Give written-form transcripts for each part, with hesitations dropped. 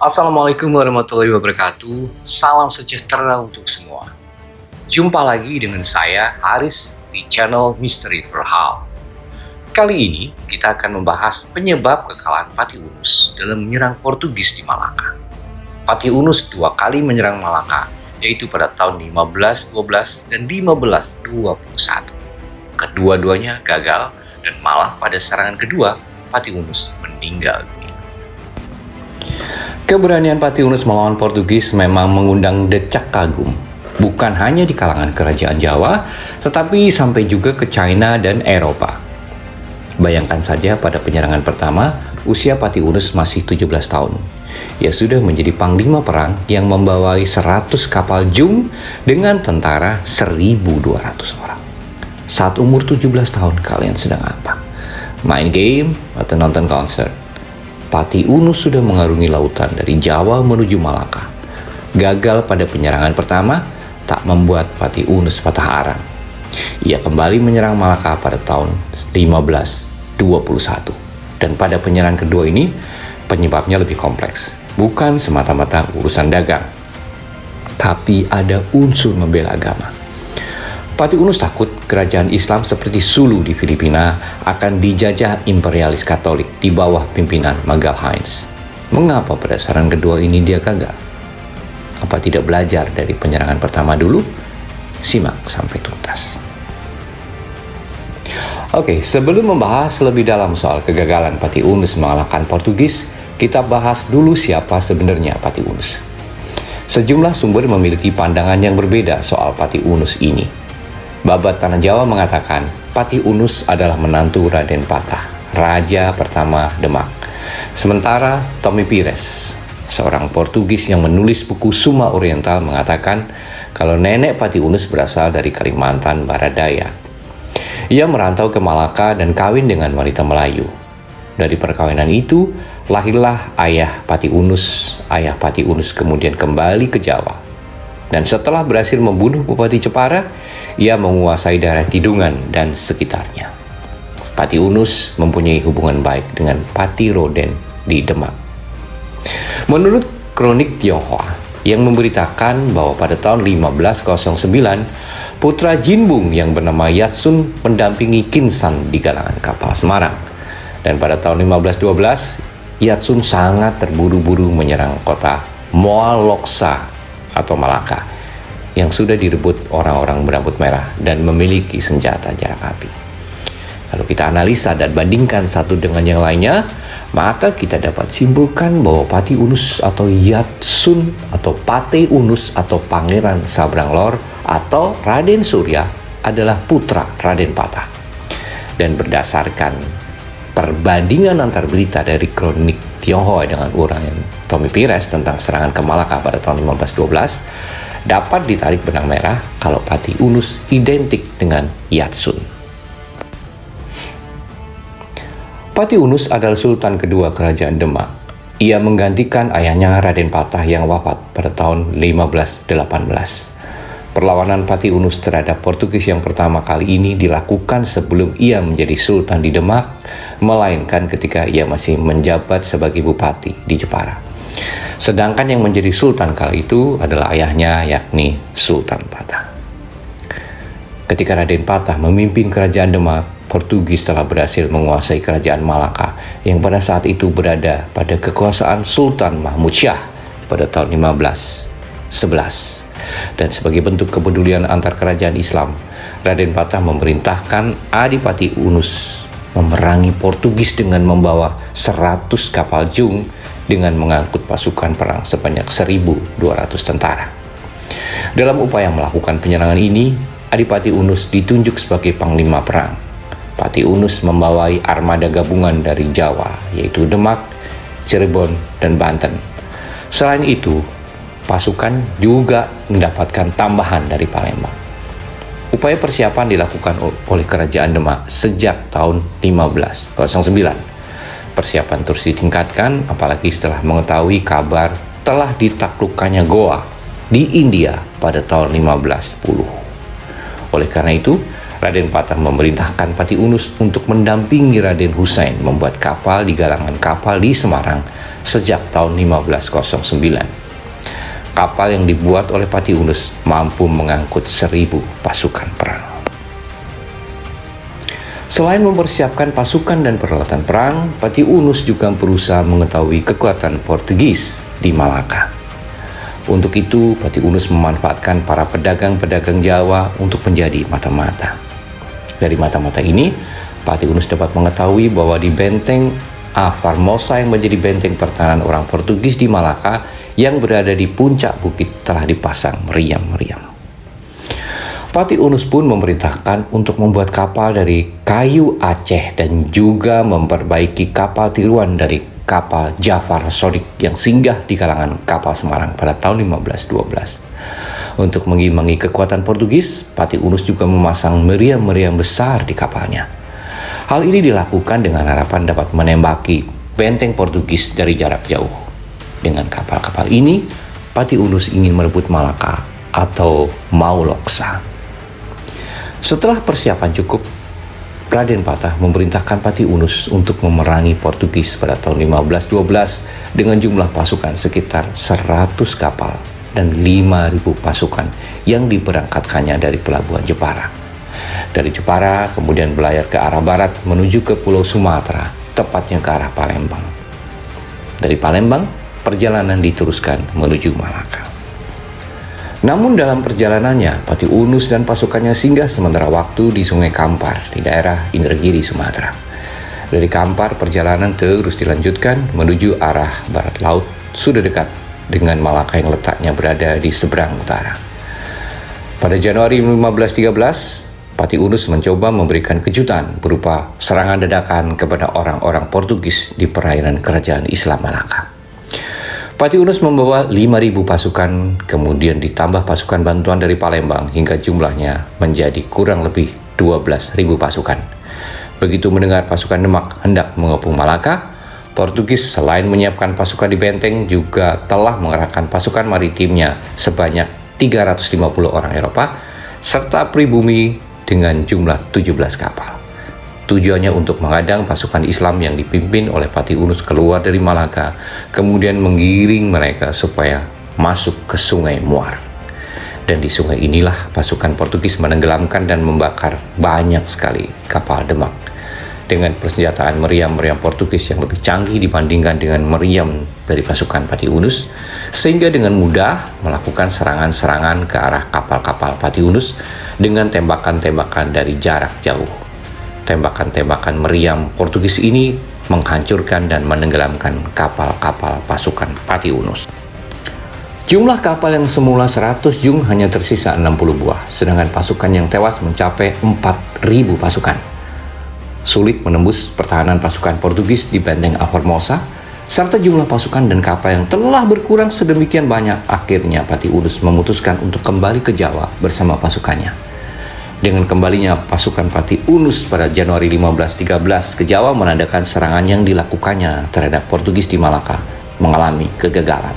Assalamualaikum warahmatullahi wabarakatuh. Salam sejahtera untuk semua. Jumpa lagi dengan saya, Haris, di channel Misteri Perhal. Kali ini kita akan membahas penyebab kekalahan Patiunus dalam menyerang Portugis di Malaka. Patiunus dua kali menyerang Malaka, yaitu pada tahun 1512 dan 1521. Kedua-duanya gagal dan malah pada serangan kedua, Patiunus meninggal dunia. Keberanian Patiunus melawan Portugis memang mengundang decak kagum, bukan hanya di kalangan kerajaan Jawa, tetapi sampai juga ke China dan Eropa. Bayangkan saja pada penyerangan pertama, usia Patiunus masih 17 tahun. Ia sudah menjadi panglima perang yang membawai 100 kapal jum dengan tentara 1.200 orang. Saat umur 17 tahun kalian sedang apa? Main game atau nonton konser? Patiunus sudah mengarungi lautan dari Jawa menuju Malaka. Gagal pada penyerangan pertama tak membuat Patiunus patah arang. Ia kembali menyerang Malaka pada tahun 1521. Dan pada penyerangan kedua ini, penyebabnya lebih kompleks. Bukan semata-mata urusan dagang, tapi ada unsur membela agama. Patiunus takut kerajaan Islam seperti Sulu di Filipina akan dijajah imperialis Katolik di bawah pimpinan Magalhaens. Mengapa pada serangan kedua ini dia gagal? Apa tidak belajar dari penyerangan pertama dulu? Simak sampai tuntas. Oke, sebelum membahas lebih dalam soal kegagalan Patiunus mengalahkan Portugis, kita bahas dulu siapa sebenarnya Patiunus. Sejumlah sumber memiliki pandangan yang berbeda soal Patiunus ini. Babat Tanah Jawa mengatakan Patiunus adalah menantu Raden Patah, raja pertama Demak. Sementara Tommy Pires, seorang Portugis yang menulis buku Suma Oriental, mengatakan kalau nenek Patiunus berasal dari Kalimantan Barat Daya. Ia merantau ke Malaka dan kawin dengan wanita Melayu. Dari perkawinan itu, lahirlah ayah Patiunus. Ayah Patiunus kemudian kembali ke Jawa. Dan setelah berhasil membunuh Bupati Jepara, ia menguasai daerah Tidungan dan sekitarnya. Patiunus mempunyai hubungan baik dengan Pati Roden di Demak. Menurut kronik Tionghoa yang memberitakan bahwa pada tahun 1509, putra Jinbung yang bernama Yatsun mendampingi Kinsan di galangan kapal Semarang. Dan pada tahun 1512, Yatsun sangat terburu-buru menyerang kota Moaloksa atau Malaka yang sudah direbut orang-orang berambut merah dan memiliki senjata jarak api. Kalau kita analisa dan bandingkan satu dengan yang lainnya, maka kita dapat simpulkan bahwa Patiunus atau Yatsun atau Pateunus atau Pangeran Sabranglor atau Raden Surya adalah putra Raden Patah. Dan berdasarkan perbandingan antar berita dari kronik Tionghoa dengan uraian Tommy Pires tentang serangan ke Malaka pada tahun 1512, dapat ditarik benang merah kalau Patiunus identik dengan Yatsun. Patiunus adalah Sultan kedua Kerajaan Demak. Ia menggantikan ayahnya Raden Patah yang wafat pada tahun 1518. Perlawanan Patiunus terhadap Portugis yang pertama kali ini dilakukan sebelum ia menjadi Sultan di Demak, melainkan ketika ia masih menjabat sebagai Bupati di Jepara. Sedangkan yang menjadi Sultan kali itu adalah ayahnya, yakni Sultan Patah. Ketika Raden Patah memimpin Kerajaan Demak, Portugis telah berhasil menguasai Kerajaan Malaka yang pada saat itu berada pada kekuasaan Sultan Mahmud Syah pada tahun 1511. Dan sebagai bentuk kepedulian antar kerajaan Islam, Raden Patah memerintahkan Adipati Unus memerangi Portugis dengan membawa 100 kapal jung dengan mengangkut pasukan perang sebanyak 1.200 tentara. Dalam upaya melakukan penyerangan ini, Adipati Unus ditunjuk sebagai panglima perang. Patiunus membawai armada gabungan dari Jawa, yaitu Demak, Cirebon, dan Banten. Selain itu, pasukan juga mendapatkan tambahan dari Palembang. Upaya persiapan dilakukan oleh Kerajaan Demak sejak tahun 1509. Persiapan terus ditingkatkan apalagi setelah mengetahui kabar telah ditaklukkannya Goa di India pada tahun 1510. Oleh karena itu, Raden Patah memerintahkan Patiunus untuk mendampingi Raden Husain membuat kapal di galangan kapal di Semarang sejak tahun 1509. Kapal yang dibuat oleh Pati Unus mampu mengangkut 1.000 pasukan perang. Selain mempersiapkan pasukan dan peralatan perang, Pati Unus juga berusaha mengetahui kekuatan Portugis di Malaka. Untuk itu, Pati Unus memanfaatkan para pedagang-pedagang Jawa untuk menjadi mata-mata. Dari mata-mata ini, Pati Unus dapat mengetahui bahwa di benteng Formosa yang menjadi benteng pertahanan orang Portugis di Malaka yang berada di puncak bukit telah dipasang meriam-meriam. Pati Unus pun memerintahkan untuk membuat kapal dari kayu Aceh dan juga memperbaiki kapal tiruan dari kapal Jafar Sodik yang singgah di kalangan kapal Semarang pada tahun 1512. Untuk mengimbangi kekuatan Portugis, Pati Unus juga memasang meriam-meriam besar di kapalnya. Hal ini dilakukan dengan harapan dapat menembaki benteng Portugis dari jarak jauh. Dengan kapal-kapal ini, Pati Unus ingin merebut Malaka atau Mauloksa. Setelah persiapan cukup, Raden Patah memerintahkan Pati Unus untuk memerangi Portugis pada tahun 1512 dengan jumlah pasukan sekitar 100 kapal dan 5.000 pasukan yang diberangkatkannya dari pelabuhan Jepara. Dari Jepara kemudian berlayar ke arah barat menuju ke Pulau Sumatera, tepatnya ke arah Palembang. Dari Palembang, perjalanan diteruskan menuju Malaka. Namun dalam perjalanannya, Pati Unus dan pasukannya singgah sementara waktu di Sungai Kampar di daerah Indragiri, Sumatera. Dari Kampar, perjalanan terus dilanjutkan menuju arah barat laut, sudah dekat dengan Malaka yang letaknya berada di seberang utara. Pada Januari 1513, Pati Unus mencoba memberikan kejutan berupa serangan dadakan kepada orang-orang Portugis di perairan kerajaan Islam Malaka. Pati Unus membawa 5.000 pasukan, kemudian ditambah pasukan bantuan dari Palembang hingga jumlahnya menjadi kurang lebih 12.000 pasukan. Begitu mendengar pasukan Demak hendak mengepung Malaka, Portugis selain menyiapkan pasukan di benteng juga telah mengerahkan pasukan maritimnya sebanyak 350 orang Eropa serta pribumi dengan jumlah 17 kapal. Tujuannya untuk menghadang pasukan Islam yang dipimpin oleh Pati Unus keluar dari Malaka, kemudian menggiring mereka supaya masuk ke Sungai Muar. Dan di sungai inilah pasukan Portugis menenggelamkan dan membakar banyak sekali kapal Demak. Dengan persenjataan meriam-meriam Portugis yang lebih canggih dibandingkan dengan meriam dari pasukan Pati Unus, sehingga dengan mudah melakukan serangan-serangan ke arah kapal-kapal Pati Unus dengan tembakan-tembakan dari jarak jauh. Tembakan-tembakan meriam Portugis ini menghancurkan dan menenggelamkan kapal-kapal pasukan Pati Unus. Jumlah kapal yang semula 100 jung hanya tersisa 60 buah, sedangkan pasukan yang tewas mencapai 4.000 pasukan. Sulit menembus pertahanan pasukan Portugis di benteng Formosa, serta jumlah pasukan dan kapal yang telah berkurang sedemikian banyak, akhirnya Pati Unus memutuskan untuk kembali ke Jawa bersama pasukannya. Dengan kembalinya pasukan Pati Unus pada Januari 1513 ke Jawa menandakan serangan yang dilakukannya terhadap Portugis di Malaka mengalami kegagalan.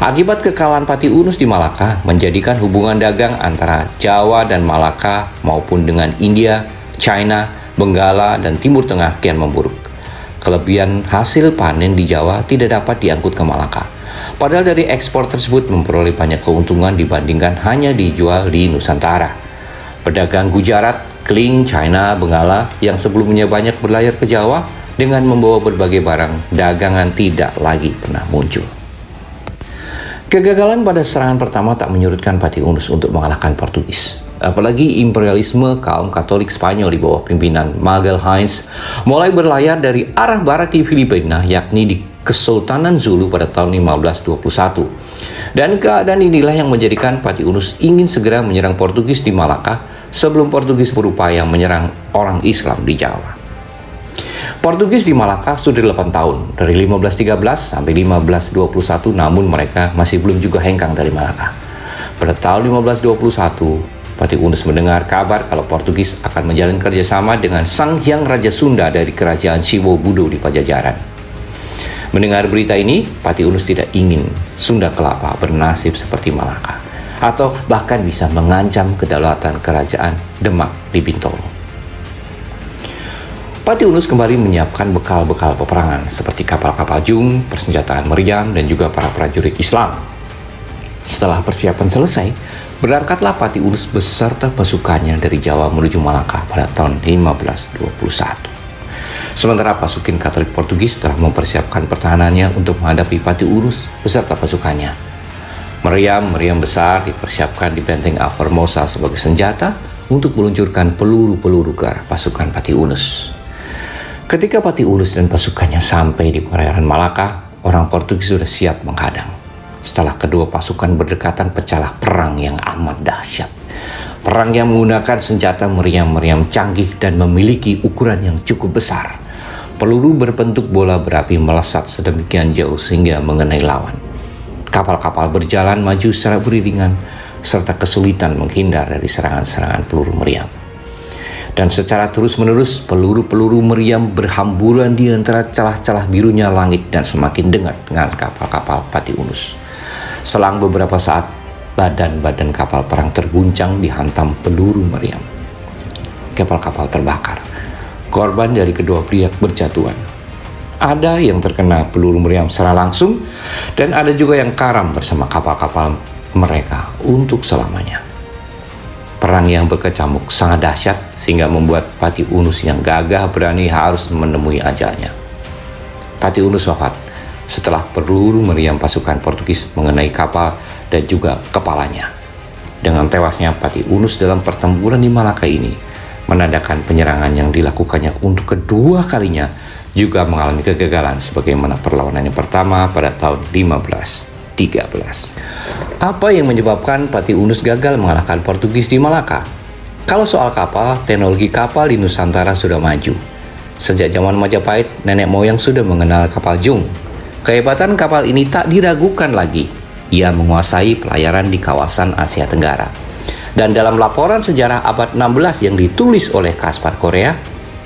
Akibat kekalahan Pati Unus di Malaka menjadikan hubungan dagang antara Jawa dan Malaka maupun dengan India, China, Benggala, dan Timur Tengah kian memburuk. Kelebihan hasil panen di Jawa tidak dapat diangkut ke Malaka. Padahal dari ekspor tersebut memperoleh banyak keuntungan dibandingkan hanya dijual di Nusantara. Pedagang Gujarat, Kling, China, Benggala yang sebelumnya banyak berlayar ke Jawa dengan membawa berbagai barang dagangan tidak lagi pernah muncul. Kegagalan pada serangan pertama tak menyurutkan Pati Unus untuk mengalahkan Portugis. Apalagi imperialisme kaum Katolik Spanyol di bawah pimpinan Magalhães mulai berlayar dari arah barat di Filipina, yakni di Kesultanan Zulu pada tahun 1521. Dan keadaan inilah yang menjadikan Pati Unus ingin segera menyerang Portugis di Malaka sebelum Portugis berupaya menyerang orang Islam di Jawa. Portugis di Malaka sudah 8 tahun, dari 1513 sampai 1521, namun mereka masih belum juga hengkang dari Malaka. Pada tahun 1521, Pati Unus mendengar kabar kalau Portugis akan menjalin kerjasama dengan Sang Hyang Raja Sunda dari kerajaan Siwo Budo di Pajajaran. Mendengar berita ini, Pati Unus tidak ingin Sunda Kelapa bernasib seperti Malaka, atau bahkan bisa mengancam kedaulatan kerajaan Demak di Bintoro. Pati Unus kembali menyiapkan bekal-bekal peperangan seperti kapal-kapal Jung, persenjataan meriam, dan juga para prajurit Islam. Setelah persiapan selesai, berangkatlah Pati Unus beserta pasukannya dari Jawa menuju Malaka pada tahun 1521. Sementara pasukan Katolik Portugis telah mempersiapkan pertahanannya untuk menghadapi Pati Unus beserta pasukannya. Meriam besar dipersiapkan di benteng Formosa sebagai senjata untuk meluncurkan peluru-peluru ke arah pasukan Pati Unus. Ketika Pati Unus dan pasukannya sampai di perairan Malaka, orang Portugis sudah siap menghadang. Setelah kedua pasukan berdekatan, pecahlah perang yang amat dahsyat. Perang yang menggunakan senjata meriam-meriam canggih dan memiliki ukuran yang cukup besar. Peluru berbentuk bola berapi melesat sedemikian jauh sehingga mengenai lawan. Kapal-kapal berjalan maju secara beriringan, serta kesulitan menghindar dari serangan-serangan peluru meriam. Dan secara terus-menerus peluru-peluru meriam berhamburan di antara celah-celah birunya langit dan semakin dekat dengan kapal-kapal Pati Unus. Selang beberapa saat, badan-badan kapal perang terguncang dihantam peluru meriam. Kapal-kapal terbakar. Korban dari kedua pihak berjatuhan. Ada yang terkena peluru meriam secara langsung, dan ada juga yang karam bersama kapal-kapal mereka untuk selamanya. Perang yang berkecamuk sangat dahsyat sehingga membuat Pati Unus yang gagah berani harus menemui ajalnya. Pati Unus wafat setelah peluru meriam pasukan Portugis mengenai kapal dan juga kepalanya. Dengan tewasnya Pati Unus dalam pertempuran di Malaka ini menandakan penyerangan yang dilakukannya untuk kedua kalinya juga mengalami kegagalan sebagaimana perlawanan yang pertama pada tahun 1513. Apa yang menyebabkan Pati Unus gagal mengalahkan Portugis di Malaka? Kalau soal kapal, teknologi kapal di Nusantara sudah maju. Sejak zaman Majapahit, nenek moyang sudah mengenal kapal Jung. Kehebatan kapal ini tak diragukan lagi. Ia menguasai pelayaran di kawasan Asia Tenggara. Dan dalam laporan sejarah abad 16 yang ditulis oleh Kaspar Korea,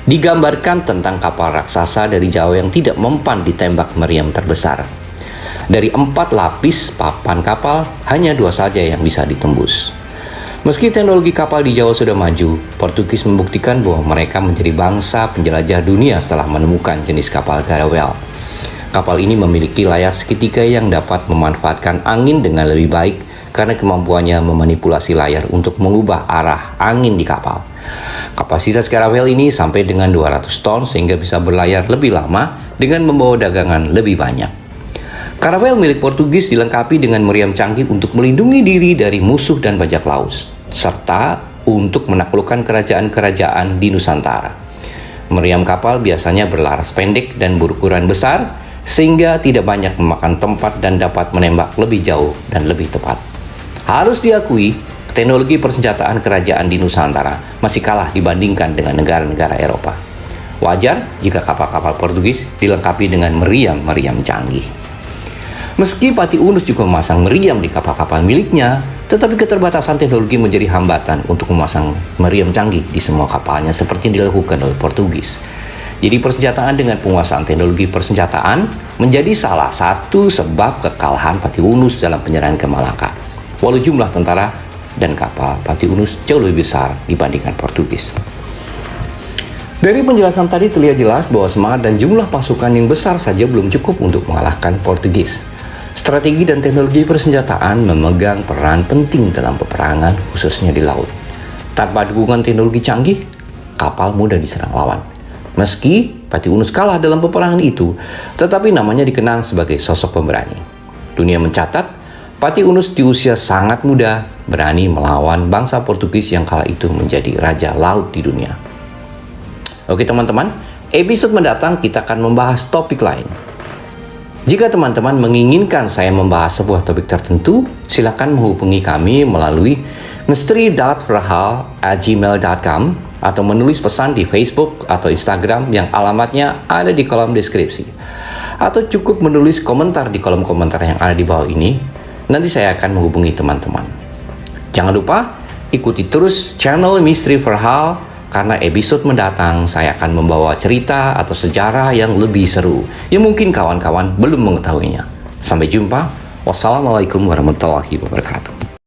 digambarkan tentang kapal raksasa dari Jawa yang tidak mempan ditembak meriam terbesar. Dari 4 lapis papan kapal, hanya 2 saja yang bisa ditembus. Meski teknologi kapal di Jawa sudah maju, Portugis membuktikan bahwa mereka menjadi bangsa penjelajah dunia setelah menemukan jenis kapal Garawel. Kapal ini memiliki layar segitiga yang dapat memanfaatkan angin dengan lebih baik karena kemampuannya memanipulasi layar untuk mengubah arah angin di kapal. Kapasitas Garawel ini sampai dengan 200 ton sehingga bisa berlayar lebih lama dengan membawa dagangan lebih banyak. Garawel milik Portugis dilengkapi dengan meriam canggih untuk melindungi diri dari musuh dan bajak laut, serta untuk menaklukkan kerajaan-kerajaan di Nusantara. Meriam kapal biasanya berlaras pendek dan berukuran besar, sehingga tidak banyak memakan tempat dan dapat menembak lebih jauh dan lebih tepat. Harus diakui, teknologi persenjataan kerajaan di Nusantara masih kalah dibandingkan dengan negara-negara Eropa. Wajar jika kapal-kapal Portugis dilengkapi dengan meriam-meriam canggih. Meski Pati Unus juga memasang meriam di kapal-kapal miliknya, tetapi keterbatasan teknologi menjadi hambatan untuk memasang meriam canggih di semua kapalnya seperti yang dilakukan oleh Portugis. Jadi persenjataan dengan penguasaan teknologi persenjataan menjadi salah satu sebab kekalahan Pati Unus dalam penyerangan ke Malaka. Walau jumlah tentara dan kapal Pati Unus jauh lebih besar dibandingkan Portugis. Dari penjelasan tadi terlihat jelas bahwa semangat dan jumlah pasukan yang besar saja belum cukup untuk mengalahkan Portugis. Strategi dan teknologi persenjataan memegang peran penting dalam peperangan, khususnya di laut. Tanpa dukungan teknologi canggih, kapal mudah diserang lawan. Meski Pati Unus kalah dalam peperangan itu, tetapi namanya dikenang sebagai sosok pemberani. Dunia mencatat, Pati Unus di usia sangat muda berani melawan bangsa Portugis yang kala itu menjadi raja laut di dunia. Oke teman-teman, episode mendatang kita akan membahas topik lain. Jika teman-teman menginginkan saya membahas sebuah topik tertentu, silakan menghubungi kami melalui misteri.verhal@gmail.com atau menulis pesan di Facebook atau Instagram yang alamatnya ada di kolom deskripsi. Atau cukup menulis komentar di kolom komentar yang ada di bawah ini, nanti saya akan menghubungi teman-teman. Jangan lupa ikuti terus channel Misteri Verhal, karena episode mendatang saya akan membawa cerita atau sejarah yang lebih seru yang mungkin kawan-kawan belum mengetahuinya. Sampai jumpa. Wassalamualaikum warahmatullahi wabarakatuh.